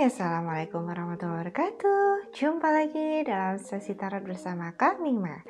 Hai, Assalamualaikum warahmatullahi wabarakatuh. Jumpa lagi dalam sesi tarot bersama Kak Mima.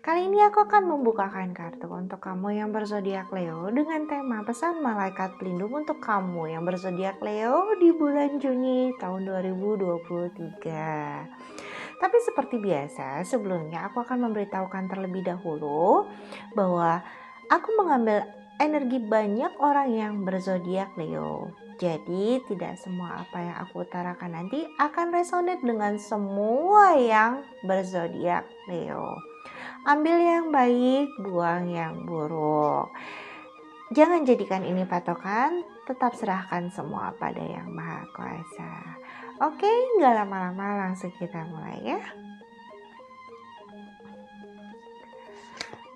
Kali ini aku akan membukakan kartu untuk kamu yang berzodiak Leo dengan tema pesan malaikat pelindung untuk kamu yang berzodiak Leo di bulan Juni tahun 2023. Tapi seperti biasa, sebelumnya aku akan memberitahukan terlebih dahulu bahwa aku mengambil energi banyak orang yang berzodiak Leo. Jadi tidak semua apa yang aku utarakan nanti akan resonate dengan semua yang berzodiak Leo. Ambil yang baik, buang yang buruk. Jangan jadikan ini patokan, tetap serahkan semua pada Yang Maha Kuasa. Oke, nggak lama-lama langsung kita mulai ya.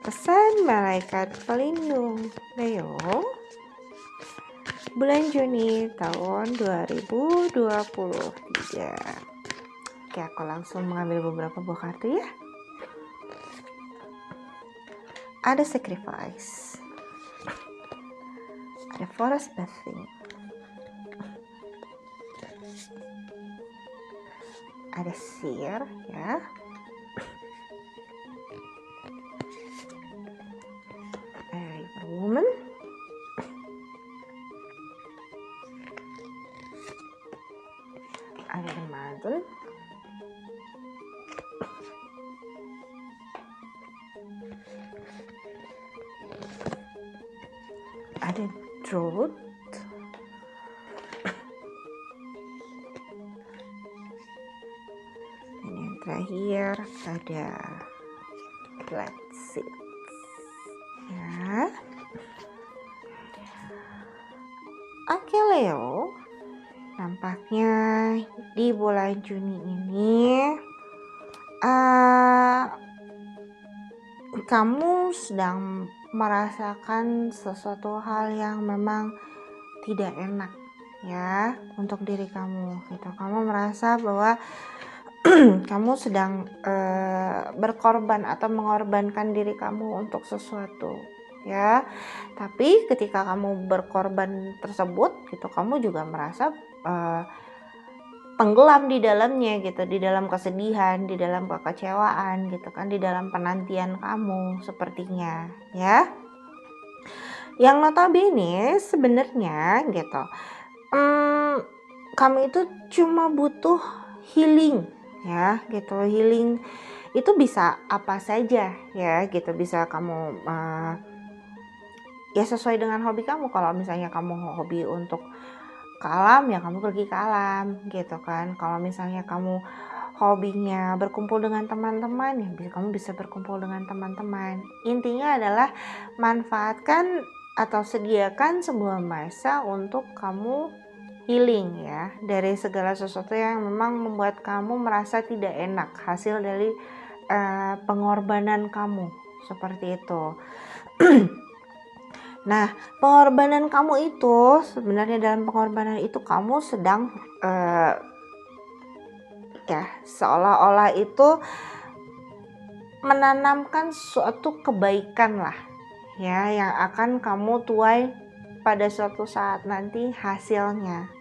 Pesan malaikat pelindung Leo bulan Juni tahun 2023. Oke, aku langsung mengambil beberapa buah kartu ya. Ada sacrifice, ada forest bathing, ada seer ya, ada river woman, ada the mountain, ada truth, dan yang terakhir ada black seed ya. Oke Leo, nampaknya di bulan Juni ini kamu sedang merasakan sesuatu hal yang memang tidak enak ya untuk diri kamu gitu. Kamu merasa bahwa kamu sedang berkorban atau mengorbankan diri kamu untuk sesuatu ya. Tapi ketika kamu berkorban tersebut gitu, kamu juga merasa tenggelam di dalamnya gitu, di dalam kesedihan, di dalam kekecewaan gitu kan, di dalam penantian kamu sepertinya ya. Yang notabene sebenarnya gitu, kamu itu cuma butuh healing ya gitu. Healing itu bisa apa saja ya gitu, bisa kamu ya sesuai dengan hobi kamu. Kalau misalnya kamu hobi untuk ke alam ya kamu pergi ke alam gitu kan. Kalau misalnya kamu hobinya berkumpul dengan teman-teman ya kamu bisa berkumpul dengan teman-teman. Intinya adalah manfaatkan atau sediakan sebuah masa untuk kamu healing ya dari segala sesuatu yang memang membuat kamu merasa tidak enak hasil dari pengorbanan kamu seperti itu. Nah, pengorbanan kamu itu sebenarnya, dalam pengorbanan itu kamu sedang ya seolah-olah itu menanamkan suatu kebaikan lah ya yang akan kamu tuai pada suatu saat nanti hasilnya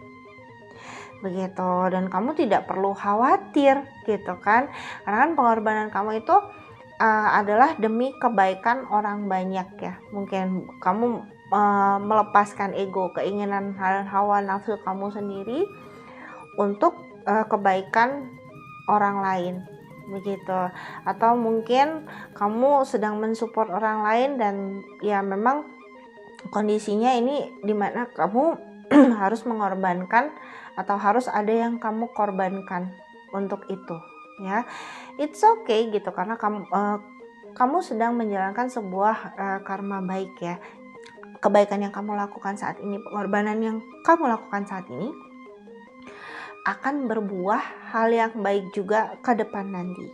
begitu. Dan kamu tidak perlu khawatir gitu kan, karena kan pengorbanan kamu itu adalah demi kebaikan orang banyak ya. Mungkin kamu melepaskan ego, keinginan hawa nafsu kamu sendiri untuk kebaikan orang lain begitu. Atau mungkin kamu sedang mensupport orang lain dan ya memang kondisinya ini dimana kamu harus mengorbankan atau harus ada yang kamu korbankan untuk itu ya. It's okay gitu, karena kamu sedang menjalankan sebuah karma baik ya. Kebaikan yang kamu lakukan saat ini, pengorbanan yang kamu lakukan saat ini akan berbuah hal yang baik juga ke depan nanti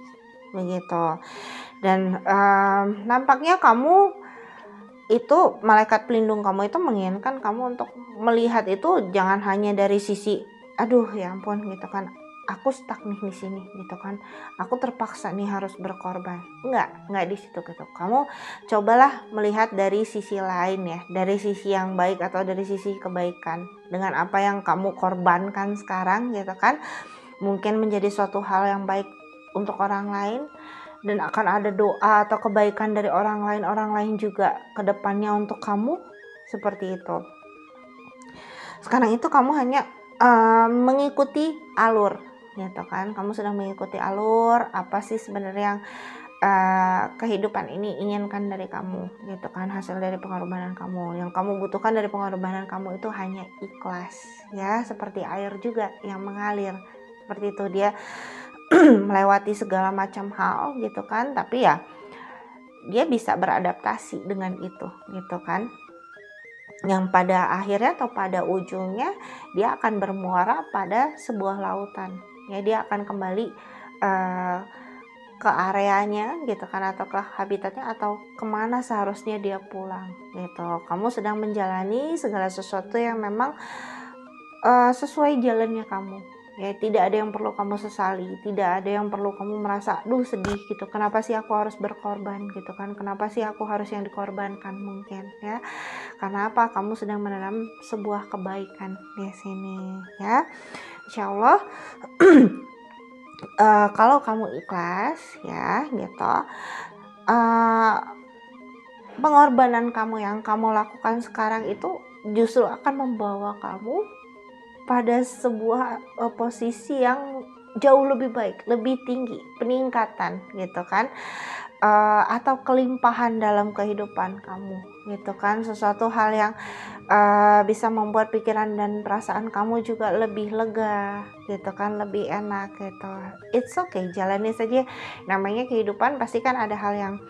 begitu. Dan nampaknya kamu itu, malaikat pelindung kamu itu menginginkan kamu untuk melihat itu jangan hanya dari sisi aduh ya ampun gitu kan, aku stuck nih di sini gitu kan, aku terpaksa nih harus berkorban. Enggak di situ gitu. Kamu cobalah melihat dari sisi lain ya, dari sisi yang baik atau dari sisi kebaikan. Dengan apa yang kamu korbankan sekarang gitu kan, mungkin menjadi suatu hal yang baik untuk orang lain, dan akan ada doa atau kebaikan dari orang lain juga ke depannya untuk kamu, seperti itu. Sekarang itu kamu hanya mengikuti alur gitu kan, kamu sedang mengikuti alur apa sih sebenarnya yang kehidupan ini inginkan dari kamu gitu kan, hasil dari pengorbanan kamu. Yang kamu butuhkan dari pengorbanan kamu itu hanya ikhlas ya, seperti air juga yang mengalir seperti itu, dia melewati segala macam hal gitu kan, tapi ya dia bisa beradaptasi dengan itu gitu kan, yang pada akhirnya atau pada ujungnya dia akan bermuara pada sebuah lautan ya, dia akan kembali ke areanya gitu kan, atau ke habitatnya, atau kemana seharusnya dia pulang gitu. Kamu sedang menjalani segala sesuatu yang memang sesuai jalannya kamu ya, tidak ada yang perlu kamu sesali, tidak ada yang perlu kamu merasa duh sedih gitu, kenapa sih aku harus berkorban gitu kan, kenapa sih aku harus yang dikorbankan mungkin ya. Karena apa? Kamu sedang menanam sebuah kebaikan di sini ya. Insya Allah kalau kamu ikhlas ya gitu, pengorbanan kamu yang kamu lakukan sekarang itu justru akan membawa kamu pada sebuah posisi yang jauh lebih baik, lebih tinggi, peningkatan gitu kan, atau kelimpahan dalam kehidupan kamu gitu kan, sesuatu hal yang bisa membuat pikiran dan perasaan kamu juga lebih lega gitu kan, lebih enak gitu. It's okay, jalani saja, namanya kehidupan pasti kan ada hal yang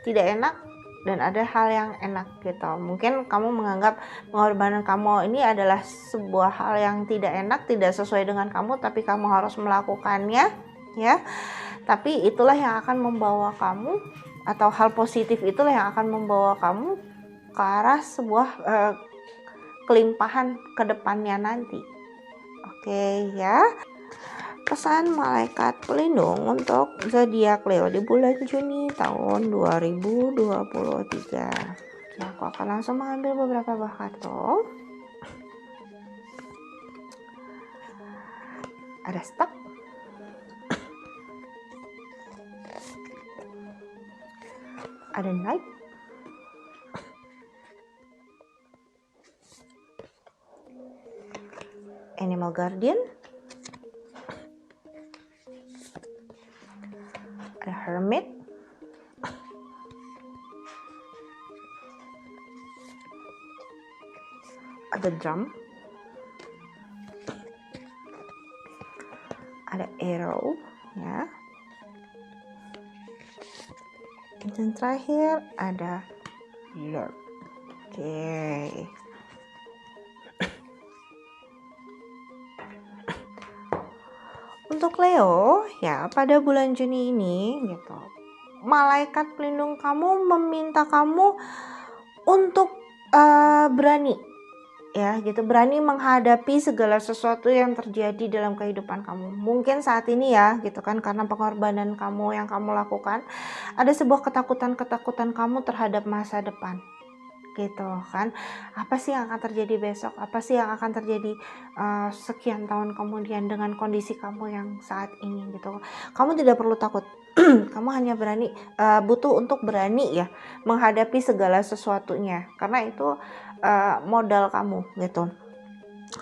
tidak enak dan ada hal yang enak gitu. Mungkin kamu menganggap pengorbanan kamu ini adalah sebuah hal yang tidak enak, tidak sesuai dengan kamu, tapi kamu harus melakukannya ya. Tapi itulah yang akan membawa kamu, atau hal positif itulah yang akan membawa kamu ke arah sebuah kelimpahan ke depannya nanti. Oke ya. Pesan malaikat pelindung untuk zodiak Leo di bulan Juni tahun 2023. Ya, aku akan langsung mengambil beberapa buah kartu. Ada stok. Ada knight. Animal guardian. Ada hermit. Ada drum. Ada arrow ya. Dan terakhir ada lord. Oke. Untuk Leo ya, pada bulan Juni ini gitu, malaikat pelindung kamu meminta kamu untuk berani ya gitu, berani menghadapi segala sesuatu yang terjadi dalam kehidupan kamu. Mungkin saat ini ya gitu kan, karena pengorbanan kamu yang kamu lakukan, ada sebuah ketakutan kamu terhadap masa depan gitu kan. Apa sih yang akan terjadi besok, apa sih yang akan terjadi sekian tahun kemudian dengan kondisi kamu yang saat ini gitu. Kamu tidak perlu takut. Kamu hanya butuh untuk berani ya menghadapi segala sesuatunya, karena itu modal kamu gitu.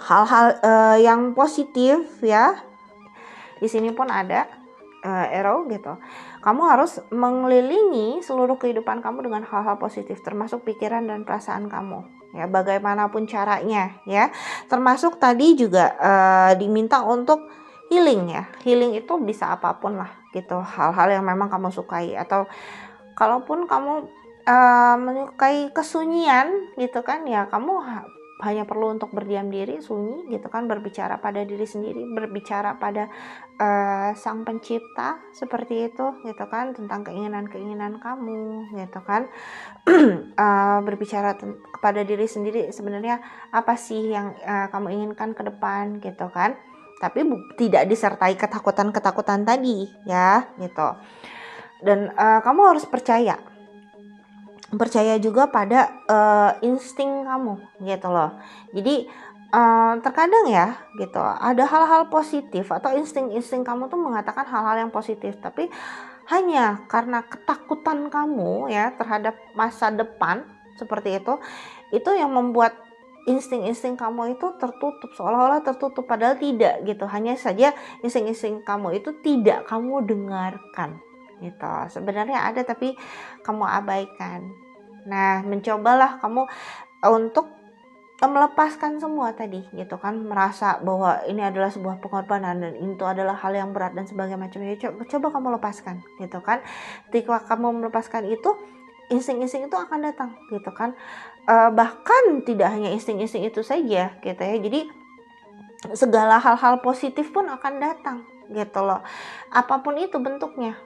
Hal-hal yang positif ya, di sini pun ada arrow gitu. Kamu harus mengelilingi seluruh kehidupan kamu dengan hal-hal positif, termasuk pikiran dan perasaan kamu ya, bagaimanapun caranya ya. Termasuk tadi juga diminta untuk healing ya. Healing itu bisa apapun lah gitu, hal-hal yang memang kamu sukai, atau kalaupun kamu menyukai kesunyian gitu kan ya, kamu hanya perlu untuk berdiam diri, sunyi gitu kan, berbicara pada diri sendiri, berbicara pada sang pencipta seperti itu gitu kan, tentang keinginan-keinginan kamu gitu kan. Berbicara kepada diri sendiri, sebenarnya apa sih yang kamu inginkan ke depan gitu kan. tapi tidak disertai ketakutan-ketakutan tadi ya gitu. Dan kamu harus percaya juga pada insting kamu gitu loh. Jadi terkadang ya gitu, ada hal-hal positif atau insting kamu tuh mengatakan hal-hal yang positif, tapi hanya karena ketakutan kamu ya terhadap masa depan seperti itu yang membuat insting kamu itu tertutup, seolah-olah tertutup, padahal tidak gitu. Hanya saja insting kamu itu tidak kamu dengarkan gitu. Sebenarnya ada tapi kamu abaikan. Nah, mencobalah kamu untuk melepaskan semua tadi gitu kan, merasa bahwa ini adalah sebuah pengorbanan dan itu adalah hal yang berat dan sebagainya macamnya. Coba kamu lepaskan gitu kan. Ketika kamu melepaskan itu, insting-insting itu akan datang gitu kan. Bahkan tidak hanya insting-insting itu saja gitu ya. Jadi segala hal-hal positif pun akan datang gitu loh. Apapun itu bentuknya.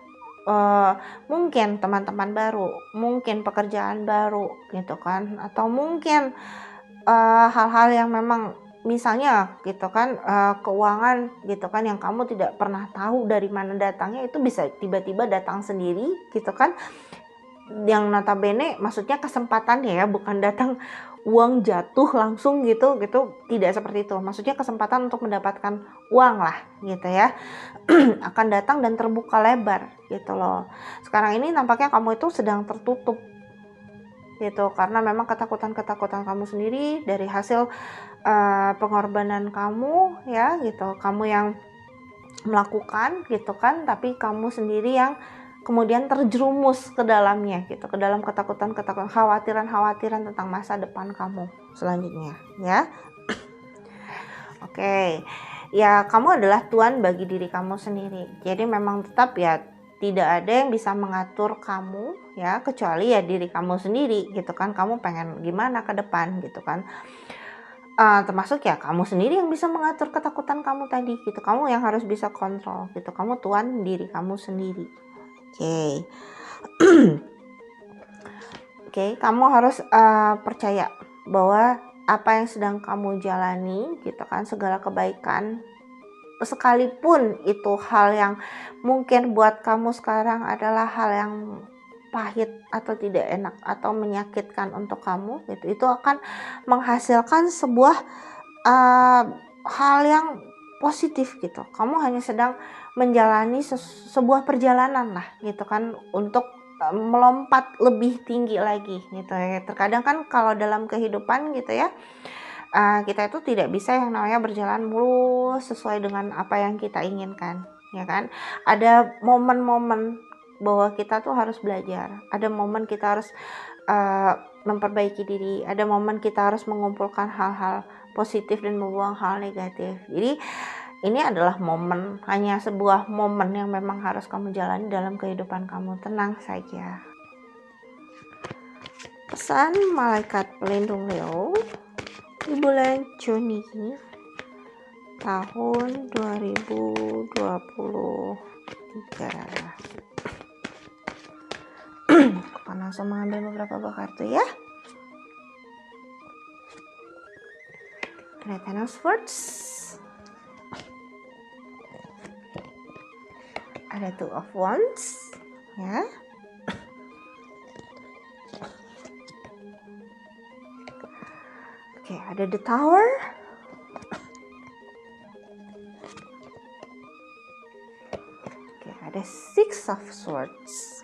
Mungkin teman-teman baru, mungkin pekerjaan baru gitu kan, atau mungkin hal-hal yang memang misalnya gitu kan, keuangan gitu kan yang kamu tidak pernah tahu dari mana datangnya, itu bisa tiba-tiba datang sendiri gitu kan, yang notabene maksudnya kesempatannya ya, bukan datang uang jatuh langsung gitu tidak seperti itu. Maksudnya kesempatan untuk mendapatkan uang lah gitu ya akan datang dan terbuka lebar gitu loh. Sekarang ini nampaknya kamu itu sedang tertutup gitu karena memang ketakutan kamu sendiri dari hasil pengorbanan kamu ya gitu, kamu yang melakukan gitu kan, tapi kamu sendiri yang kemudian terjerumus ke dalamnya gitu, ke dalam ketakutan khawatiran tentang masa depan kamu selanjutnya ya. Oke. Ya, kamu adalah tuan bagi diri kamu sendiri. Jadi memang tetap ya tidak ada yang bisa mengatur kamu ya, kecuali ya diri kamu sendiri gitu kan. Kamu pengen gimana ke depan gitu kan. Termasuk ya kamu sendiri yang bisa mengatur ketakutan kamu tadi gitu. Kamu yang harus bisa kontrol gitu. Kamu tuan diri kamu sendiri. Oke. Oke, kamu harus percaya bahwa apa yang sedang kamu jalani gitu kan, segala kebaikan, sekalipun itu hal yang mungkin buat kamu sekarang adalah hal yang pahit atau tidak enak atau menyakitkan untuk kamu gitu, itu akan menghasilkan sebuah hal yang positif gitu. Kamu hanya sedang menjalani sebuah perjalanan lah gitu kan, untuk melompat lebih tinggi lagi gitu ya. Terkadang kan kalau dalam kehidupan gitu ya, kita itu tidak bisa yang namanya berjalan mulus sesuai dengan apa yang kita inginkan ya kan. Ada momen-momen bahwa kita tuh harus belajar, ada momen kita harus memperbaiki diri, ada momen kita harus mengumpulkan hal-hal positif dan membuang hal negatif. Jadi ini adalah momen, hanya sebuah momen yang memang harus kamu jalani dalam kehidupan kamu. Tenang saja. Pesan malaikat pelindung Leo di bulan Juni tahun 2023. Aku langsung mengambil beberapa buah kartu ya. Ten of Swords, ada Two of Wands ya. Oke, ada The Tower. Oke, ada Six of Swords.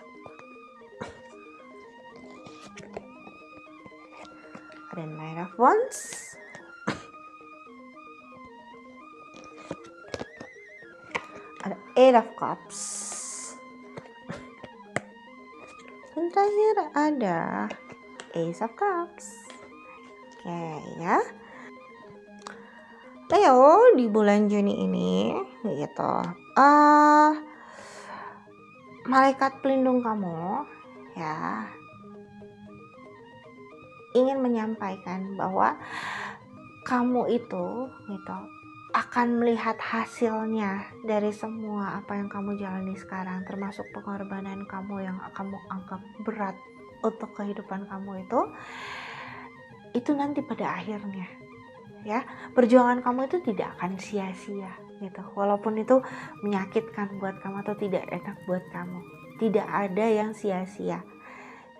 Ada Nine of Wands. Ada Eight of Cups. Dan terakhir ada Ace of Cups. Oke ya. Leo di bulan Juni ini gitu. Malaikat pelindung kamu ya ingin menyampaikan bahwa kamu itu gitu akan melihat hasilnya dari semua apa yang kamu jalani sekarang, termasuk pengorbanan kamu yang kamu anggap berat untuk kehidupan kamu itu nanti pada akhirnya ya, perjuangan kamu itu tidak akan sia-sia gitu. Walaupun itu menyakitkan buat kamu atau tidak enak buat kamu, tidak ada yang sia-sia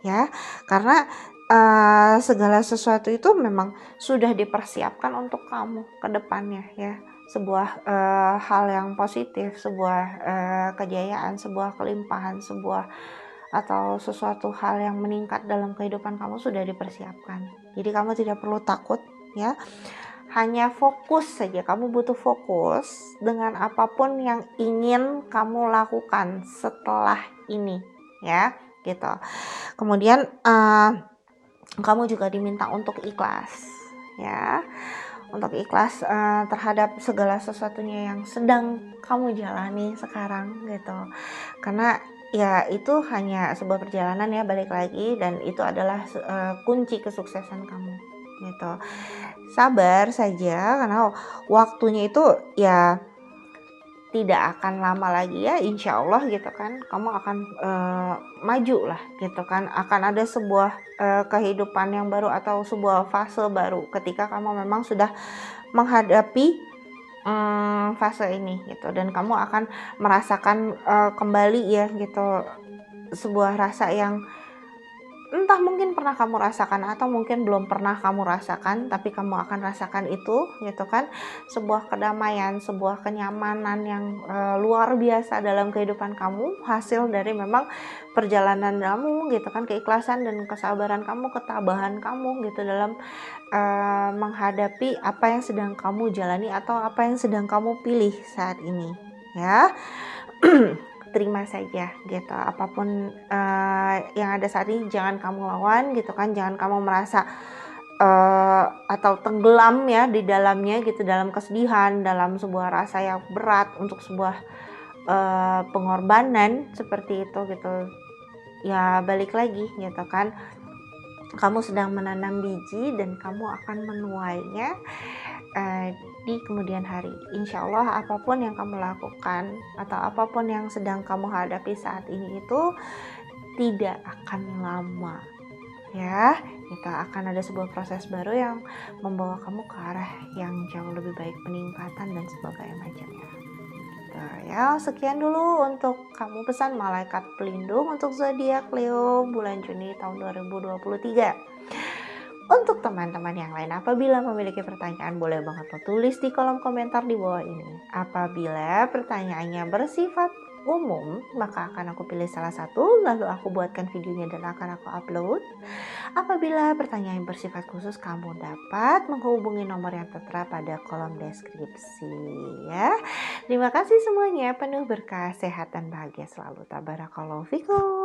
ya, karena segala sesuatu itu memang sudah dipersiapkan untuk kamu ke depannya ya. Sebuah hal yang positif, sebuah kejayaan, sebuah kelimpahan, sebuah atau sesuatu hal yang meningkat dalam kehidupan kamu sudah dipersiapkan. Jadi kamu tidak perlu takut ya. Hanya fokus saja, kamu butuh fokus dengan apapun yang ingin kamu lakukan setelah ini ya, gitu. Kemudian kamu juga diminta untuk ikhlas ya, untuk ikhlas terhadap segala sesuatunya yang sedang kamu jalani sekarang gitu. Karena ya itu hanya sebuah perjalanan ya, balik lagi, dan itu adalah kunci kesuksesan kamu gitu. Sabar saja karena waktunya itu ya tidak akan lama lagi ya, insya Allah gitu kan, kamu akan maju lah gitu kan, akan ada sebuah kehidupan yang baru atau sebuah fase baru ketika kamu memang sudah menghadapi fase ini gitu, dan kamu akan merasakan kembali ya gitu, sebuah rasa yang entah mungkin pernah kamu rasakan atau mungkin belum pernah kamu rasakan, tapi kamu akan rasakan itu gitu kan, sebuah kedamaian, sebuah kenyamanan yang luar biasa dalam kehidupan kamu, hasil dari memang perjalanan kamu gitu kan, keikhlasan dan kesabaran kamu, ketabahan kamu gitu dalam menghadapi apa yang sedang kamu jalani atau apa yang sedang kamu pilih saat ini ya. Terima saja gitu, apapun yang ada saat ini jangan kamu lawan gitu kan, jangan kamu merasa atau tenggelam ya di dalamnya gitu, dalam kesedihan, dalam sebuah rasa yang berat untuk sebuah pengorbanan seperti itu gitu ya. Balik lagi gitu kan, kamu sedang menanam biji dan kamu akan menuainya di kemudian hari. Insya Allah apapun yang kamu lakukan atau apapun yang sedang kamu hadapi saat ini itu tidak akan lama ya. Kita akan ada sebuah proses baru yang membawa kamu ke arah yang jauh lebih baik, peningkatan dan sebagainya macamnya. Ya, sekian dulu untuk kamu pesan malaikat pelindung untuk zodiak Leo bulan Juni tahun 2023. Untuk teman-teman yang lain, apabila memiliki pertanyaan boleh banget tulis di kolom komentar di bawah ini. Apabila pertanyaannya bersifat umum, maka akan aku pilih salah satu, lalu aku buatkan videonya dan akan aku upload. Apabila pertanyaan bersifat khusus, kamu dapat menghubungi nomor yang tertera pada kolom deskripsi ya. Terima kasih semuanya, penuh berkah, sehat dan bahagia selalu. Tabarakallahu fikum.